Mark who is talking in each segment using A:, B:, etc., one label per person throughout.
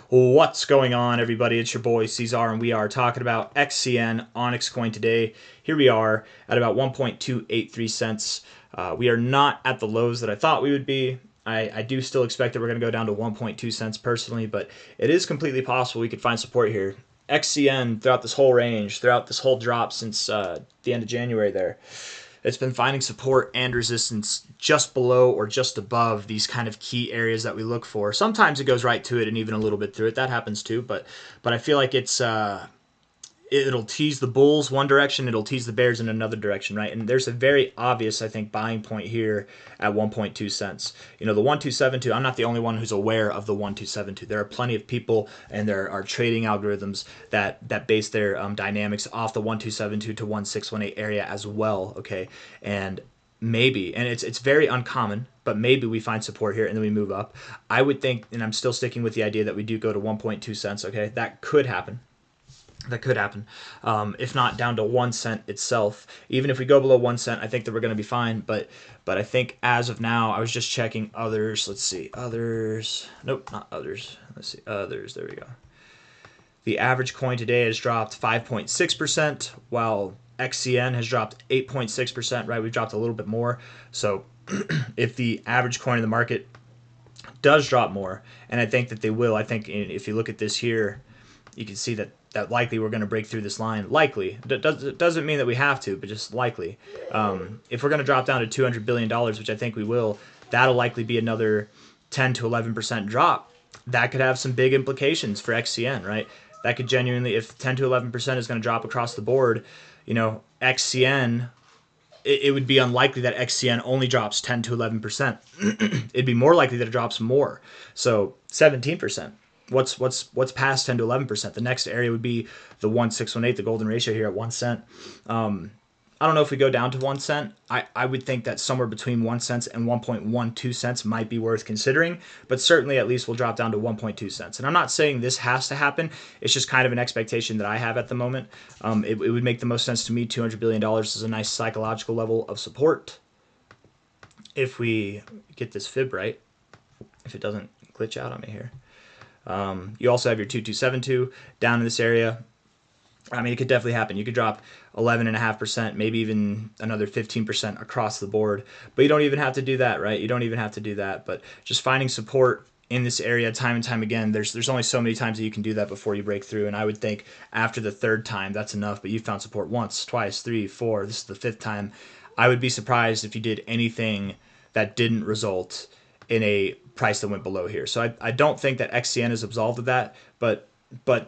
A: What's going on, everybody? It's your boy C-Zar, and we are talking about XCN OnyxCoin today. Here we are at about 1.283 cents. We are not at the lows that I thought we would be. I do still expect that we're going to go down to 1.2 cents personally, but it is completely possible we could find support here. XCN, throughout this whole range, throughout this whole drop since the end of January there, it's been finding support and resistance just below or just above these kind of key areas that we look for. Sometimes it goes right to it and even a little bit through it. That happens too, but I feel like it'll tease the bulls one direction, it'll tease the bears in another direction, right? And there's a very obvious, I think, buying point here at 1.2 cents. You know, the 1272, I'm not the only one who's aware of the 1272. There are plenty of people, and there are trading algorithms that base their dynamics off the 1272 to 1618 area as well, okay? And maybe, and it's very uncommon, but maybe we find support here and then we move up. I would think, and I'm still sticking with the idea that we do go to 1.2 cents, okay? That could happen. That could happen. If not down to 1 cent itself. Even if we go below 1 cent, I think that we're going to be fine. But I think as of now, I was just checking others. Let's see. Others. Nope, not others. Let's see. Others. There we go. The average coin today has dropped 5.6%, while XCN has dropped 8.6%, right? We've dropped a little bit more. So if the average coin in the market does drop more, and I think that they will, I think if you look at this here, you can see that likely we're going to break through this line. Likely. It doesn't mean that we have to, but just likely. If we're going to drop down to $200 billion, which I think we will, that'll likely be another 10 to 11% drop. That could have some big implications for XCN, right? That could genuinely, if 10 to 11% is going to drop across the board, you know, XCN, it would be unlikely that XCN only drops 10 to 11%. It'd be more likely that it drops more. So 17%. What's past 10 to 11%? The next area would be the 1618, the golden ratio here at 1 cent. I don't know if we go down to 1 cent. I would think that somewhere between 1 cent and 1.12 cents might be worth considering, but certainly at least we'll drop down to 1.2 cents. And I'm not saying this has to happen. It's just kind of an expectation that I have at the moment. It would make the most sense to me. $200 billion is a nice psychological level of support. If we get this fib right, if it doesn't glitch out on me here. You also have your 2272 down in this area. I mean, it could definitely happen. You could drop 11.5%, maybe even another 15% across the board. But you don't even have to do that, right? You don't even have to do that. But just finding support in this area time and time again, there's only so many times that you can do that before you break through. And I would think after the third time, that's enough. But you found support once, twice, three, four. This is the fifth time. I would be surprised if you did anything that didn't result in a price that went below here. So I don't think that XCN is absolved of that, but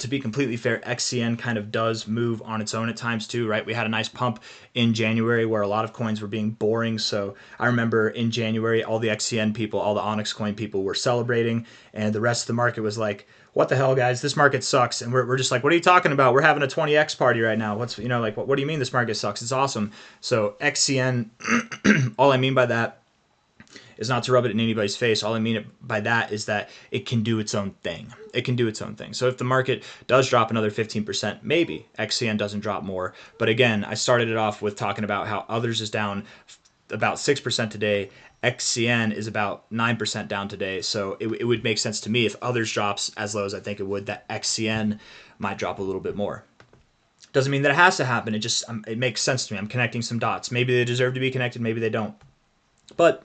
A: to be completely fair, XCN kind of does move on its own at times too, right? We had a nice pump in January where a lot of coins were being boring. So I remember in January, all the XCN people, all the OnyxCoin people were celebrating, and the rest of the market was like, what the hell, guys? This market sucks. And we're just like, what are you talking about? We're having a 20x party right now. What's, you know, like, what do you mean this market sucks? It's awesome. So XCN, all I mean by that is not to rub it in anybody's face. All I mean by that is that it can do its own thing. It can do its own thing. So if the market does drop another 15%, maybe XCN doesn't drop more. But again, I started it off with talking about how others is down about 6% today. XCN is about 9% down today. So it would make sense to me if others drops as low as I think it would, that XCN might drop a little bit more. Doesn't mean that it has to happen. It makes sense to me. I'm connecting some dots. Maybe they deserve to be connected. Maybe they don't. But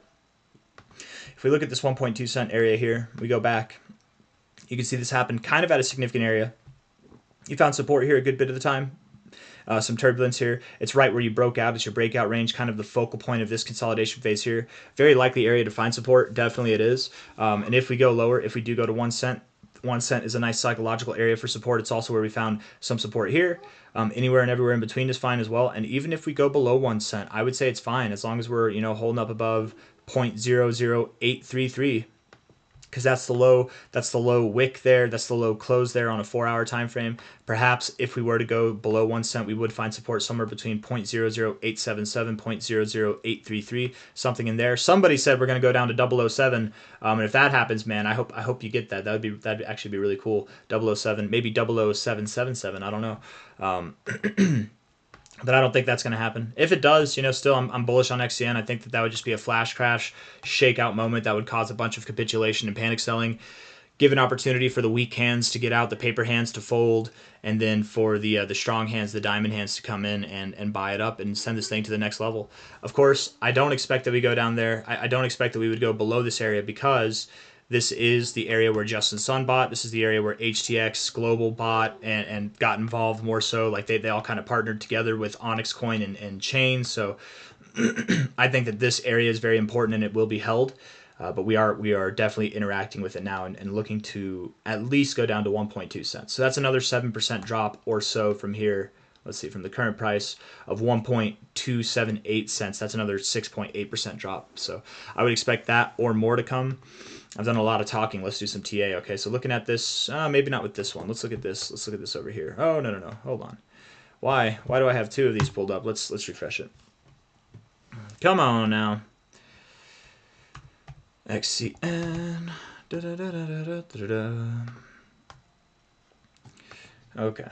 A: if we look at this 1.2 cent area here, we go back, you can see this happened kind of at a significant area. You found support here a good bit of the time. Some turbulence here. It's right where you broke out. It's your breakout range, kind of the focal point of this consolidation phase here. Very likely area to find support. Definitely it is. And if we go lower, if we do go to 1 cent, 1 cent is a nice psychological area for support. It's also where we found some support here. Anywhere and everywhere in between is fine as well. And even if we go below 1 cent, I would say it's fine as long as we're, you know, holding up above 0.00833, because that's the low wick there, that's the low close there on a 4-hour time frame. Perhaps if we were to go below 1 cent, we would find support somewhere between 0.00877, 0.00833, something in there. Somebody said we're going to go down to 007, and if that happens, man, I hope you get that. That'd actually be really cool. 007, maybe 00777, I don't know. But I don't think that's going to happen. If it does, you know, still I'm bullish on XCN. I think that would just be a flash crash shakeout moment that would cause a bunch of capitulation and panic selling. give an opportunity for the weak hands to get out, the paper hands to fold, and then for the strong hands, the diamond hands, to come in and buy it up and send this thing to the next level. Of course, I don't expect that we go down there. I don't expect that we would go below this area, because this is the area where Justin Sun bought. This is the area where HTX Global bought and got involved more so. Like they all kind of partnered together with OnyxCoin and Chain. So I think that this area is very important and it will be held. But we are definitely interacting with it now and looking to at least go down to 1.2 cents. So that's another 7% drop or so from here. Let's see, from the current price of 1.278 cents. That's another 6.8% drop. So I would expect that or more to come. I've done a lot of talking. Let's do some TA. Okay, so looking at this, maybe not with this one. Let's look at this. Let's look at this over here. Oh, no. Hold on. Why do I have two of these pulled up? Let's refresh it. Come on now. XCN. Okay.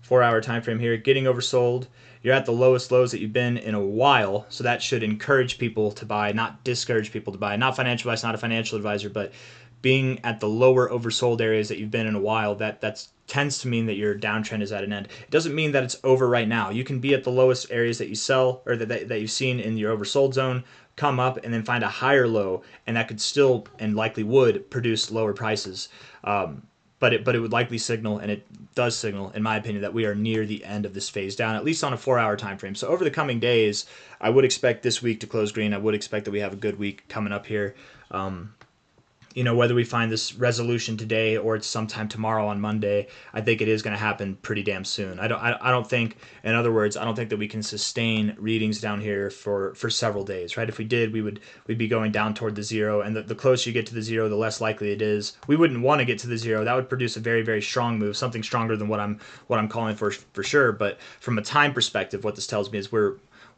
A: 4-hour time frame here. Getting oversold. You're at the lowest lows that you've been in a while, so that should encourage people to buy, not discourage people to buy. Not financial advice, not a financial advisor, but being at the lower oversold areas that you've been in a while, that tends to mean that your downtrend is at an end. It doesn't mean that it's over right now. You can be at the lowest areas that you sell or that you've seen in your oversold zone, come up and then find a higher low, and that could still and likely would produce lower prices. But it would likely signal, and it does signal, in my opinion, that we are near the end of this phase down, at least on a 4-hour time frame. So over the coming days, I would expect this week to close green. I would expect that we have a good week coming up here. Whether we find this resolution today or it's sometime tomorrow on Monday, I think it is going to happen pretty damn soon. I don't think, in other words, I don't think that we can sustain readings down here for several days, right? If we did, we'd be going down toward the zero, and the closer you get to the zero, the less likely it is. We wouldn't want to get to the zero. That would produce a very, very strong move, something stronger than what I'm calling for sure. But from a time perspective, what this tells me is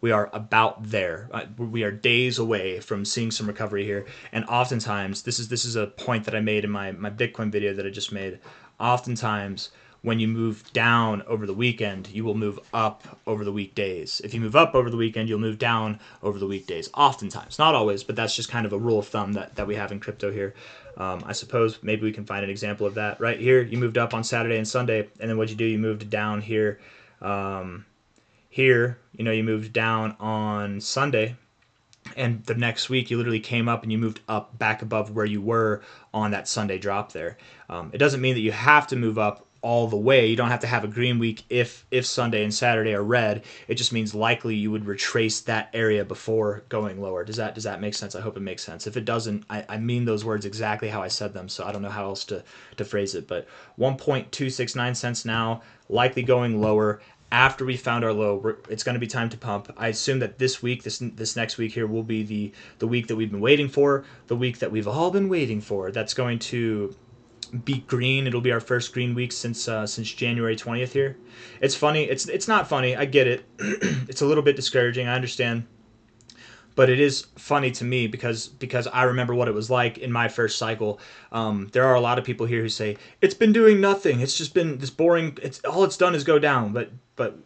A: we are about there. We are days away from seeing some recovery here. And oftentimes, this is a point that I made in my Bitcoin video that I just made. Oftentimes, when you move down over the weekend, you will move up over the weekdays. If you move up over the weekend, you'll move down over the weekdays. Oftentimes, not always, but that's just kind of a rule of thumb that we have in crypto here. I suppose maybe we can find an example of that. Right here, you moved up on Saturday and Sunday, and then what'd you do? You moved down here. Here, you moved down on Sunday, and the next week you literally came up and you moved up back above where you were on that Sunday drop there. It doesn't mean that you have to move up all the way. You don't have to have a green week if Sunday and Saturday are red. It just means likely you would retrace that area before going lower. Does that make sense? I hope it makes sense. If it doesn't, I mean those words exactly how I said them, so I don't know how else to phrase it. But 1.269 cents now, likely going lower. After we found our low, it's going to be time to pump. I assume that this week, this next week here, will be the week that we've been waiting for, the week that we've all been waiting for. That's going to be green. It'll be our first green week since January 20th here. It's funny. It's not funny. I get it. It's a little bit discouraging. I understand. But it is funny to me because I remember what it was like in my first cycle. There are a lot of people here who say it's been doing nothing. It's just been this boring. All it's done is go down. But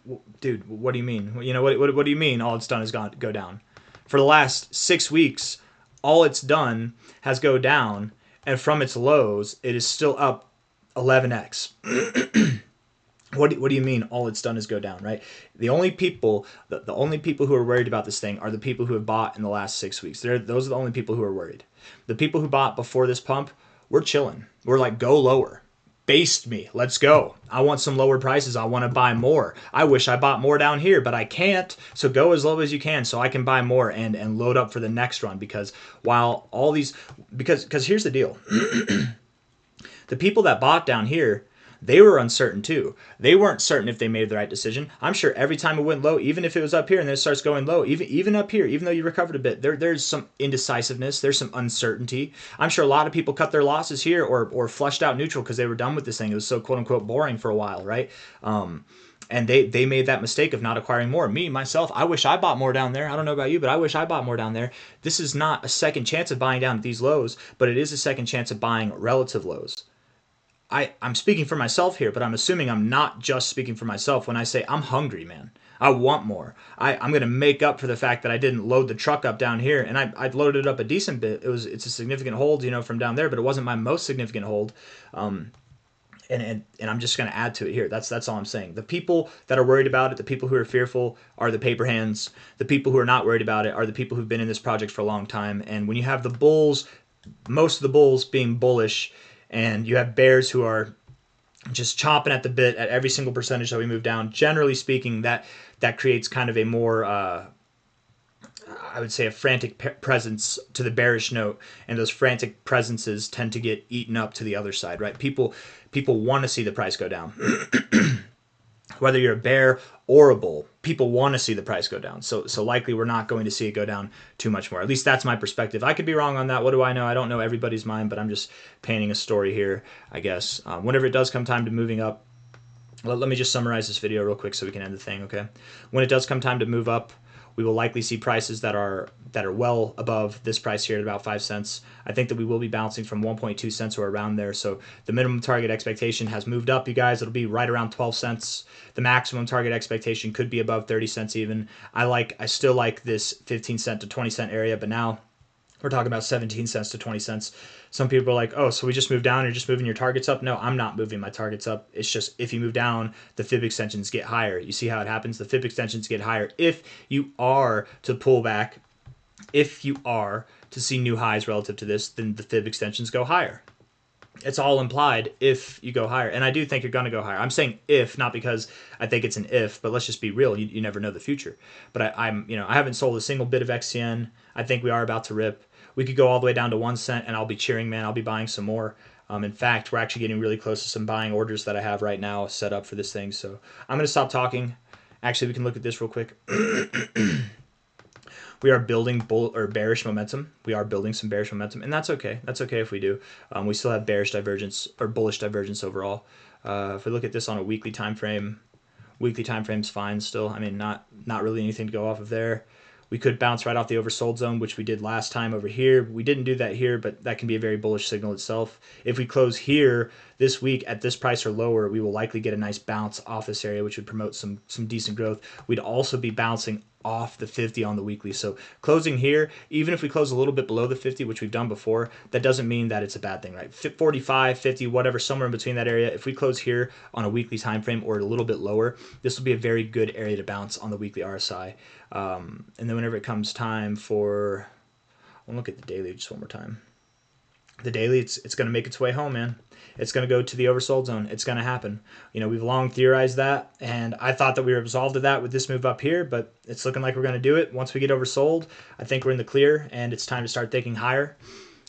A: dude, what do you mean? What do you mean? All it's done is go down. For the last 6 weeks, all it's done has go down, and from its lows, it is still up 11x. What do you mean all it's done is go down, right? The only people who are worried about this thing are the people who have bought in the last 6 weeks. Those are the only people who are worried. The people who bought before this pump, we're chilling. We're like, go lower. Baste me. Let's go. I want some lower prices. I want to buy more. I wish I bought more down here, but I can't. So go as low as you can so I can buy more and load up for the next run. Because here's the deal. The people that bought down here, they were uncertain too. They weren't certain if they made the right decision. I'm sure every time it went low, even if it was up here and then it starts going low, even up here, even though you recovered a bit, there's some indecisiveness, there's some uncertainty. I'm sure a lot of people cut their losses here or flushed out neutral because they were done with this thing. It was so quote unquote boring for a while, right? And they made that mistake of not acquiring more. Me, myself, I wish I bought more down there. I don't know about you, but I wish I bought more down there. This is not a second chance of buying down at these lows, but it is a second chance of buying relative lows. I'm speaking for myself here, but I'm assuming I'm not just speaking for myself when I say I'm hungry, man. I want more. I'm going to make up for the fact that I didn't load the truck up down here, and I loaded it up a decent bit. It's a significant hold, you know, from down there, but it wasn't my most significant hold. And I'm just going to add to it here. That's all I'm saying. The people that are worried about it, the people who are fearful, are the paper hands. The people who are not worried about it are the people who've been in this project for a long time. And when you have the bulls, most of the bulls being bullish, and you have bears who are just chomping at the bit at every single percentage that we move down, generally speaking, that creates kind of a more I would say a frantic presence to the bearish note, and those frantic presences tend to get eaten up to the other side, right? People want to see the price go down. Whether you're a bear or a bull, people want to see the price go down. So likely we're not going to see it go down too much more. At least that's my perspective. I could be wrong on that. What do I know? I don't know everybody's mind, but I'm just painting a story here, I guess. Whenever it does come time to moving up, let me just summarize this video real quick so we can end the thing, okay? When it does come time to move up, we will likely see prices that are well above this price here at about 5 cents. I think that we will be bouncing from 1.2 cents or around there. So the minimum target expectation has moved up, you guys. It'll be right around 12 cents. The maximum target expectation could be above 30 cents even. I still like this 15 cent to 20 cent area, but now we're talking about 17 cents to 20 cents. Some people are like, oh, so we just moved down, you're just moving your targets up? No, I'm not moving my targets up. It's just if you move down, the fib extensions get higher. You see how it happens? The fib extensions get higher. If you are to pull back, if you are to see new highs relative to this, then the fib extensions go higher. It's all implied if you go higher. And I do think you're going to go higher. I'm saying if, not because I think it's an if, but let's just be real. You never know the future. But I haven't sold a single bit of XCN. I think we are about to rip. We could go all the way down to 1 cent, and I'll be cheering, man. I'll be buying some more. In fact, we're actually getting really close to some buying orders that I have right now set up for this thing. So I'm going to stop talking. Actually, we can look at this real quick. We are building bearish momentum. We are building some bearish momentum, and that's okay. That's okay if we do. We still have bearish divergence or bullish divergence overall. If we look at this on a weekly time frame is fine still. I mean, not really anything to go off of there. We could bounce right off the oversold zone, which we did last time over here. We didn't do that here, but that can be a very bullish signal itself. If we close here this week at this price or lower, we will likely get a nice bounce off this area, which would promote some decent growth. We'd also be bouncing off the 50 on the weekly. So closing here, even if we close a little bit below the 50, which we've done before, that doesn't mean that it's a bad thing, right? 45, 50, whatever, somewhere in between that area. If we close here on a weekly time frame or a little bit lower, this will be a very good area to bounce on the weekly RSI. And then whenever it comes time for, I'll look at the daily just one more time. The daily, it's going to make its way home, man. It's going to go to the oversold zone. It's going to happen. You know, we've long theorized that, and I thought that we were absolved of that with this move up here, but it's looking like we're going to do it. Once we get oversold, I think we're in the clear, and it's time to start thinking higher.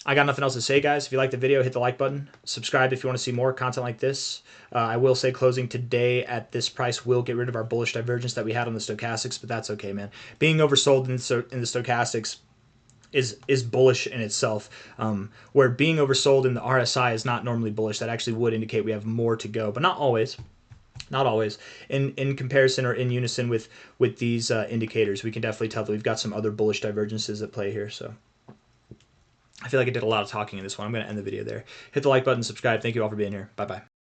A: I got nothing else to say, guys. If you like the video, hit the like button. Subscribe if you want to see more content like this. I will say closing today at this price will get rid of our bullish divergence that we had on the stochastics, but that's okay, man. Being oversold in the stochastics is bullish in itself, where being oversold in the RSI is not normally bullish. That actually would indicate we have more to go, but not always. Not always. In comparison or in unison with these indicators, we can definitely tell that we've got some other bullish divergences at play here. So I feel like I did a lot of talking in this one. I'm going to end the video there. Hit the like button, subscribe. Thank you all for being here. Bye-bye.